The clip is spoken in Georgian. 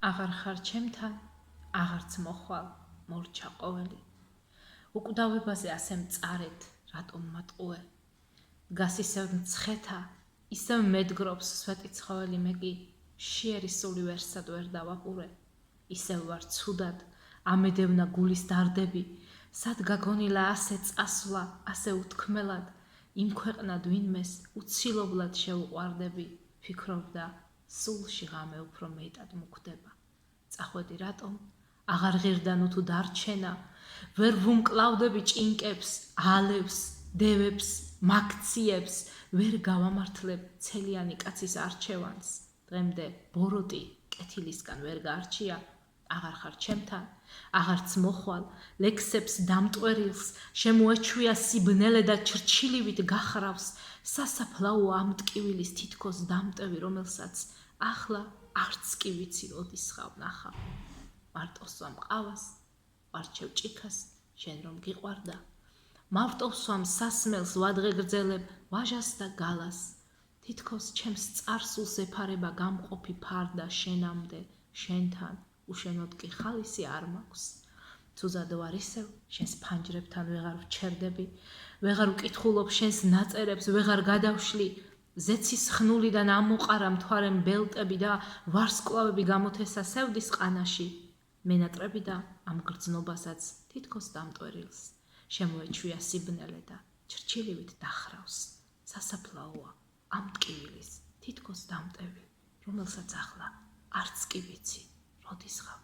აღარ ხარ ჩემთან, აღარც მოხვალ, მორჩა ყოველი. უკვდავებაზე ასე მწარეთ, რატომ მატყუე? დგას ისევ მცხეთა, ისევ მედგრობს სვეტი ცხოველი მე კი, შიერი სული ვერსად ვერ დავაყურე. ისევ ვარ ცუდად, ამედევნა გულის დარდები, სად გაგონილა ასე წასვლა, ასე უთქმელად, იმქვეყნად ვინმეს უცილობლად შეუყვარდები, ფიქრობდა, სულში ღამე უფრო მეტად მუქდება. წახვედი რატომ? აღარ ღირდა ნუ თუ დარჩენა, ვერ ვუმკლავდები ჭინკებს, ალებს, დევებს, მაქციებს, ვერ გავამართლებ ცელიანი კაცის არჩევანს. დღემდე ბოროტი კეთილისგან ვერ გაარჩია, აღარ ხარ ჩემთან, აღარც მოხვალ, ლექსებს დამტვერილს, შემოეჩვია სიბნელე და ჩრჩილივით გახრავს, სასაფლაო ამ ტკივილის თითქოს დამტევი, რომელსაც ახლა არც კი ვიცი როდის ხავ ნახავ. მარტოს ვამყავას, ვარჩევ ჭიქას, შენ რომ გიყვარდა. მავტოს ვამ სასმელს ვადღეგრძელებ ვაჟას და გალას. თითქოს ჩემს წარსულს ეფარება გამყოფი ფარდა შენამდე, შენთან, უშენოდ კი ხალისი არ მაქვს. ცუზად ვარ ისევ, შენს ფანჯრებთან ვეღარ ვჩერდები, ვეღარ ვკითხულობ შენს ნაწერებს, ვეღარ გადავშლი, ზეცის ხნულიდან ამოყარა მთვარე ბელტები და ვარსკვლავები გამოთესა სევდის ყანაში. მენატრები და ამ გრძნობასაც თითქოს დამტვერილს. შემოეჩვია სიბნელე და ჩრჩილივით დახრავს. სასაფლაოა ამ ტკივილის თითქოს დამტევი, რომელსაც ახლა არც კი ვიცი როდის ხავ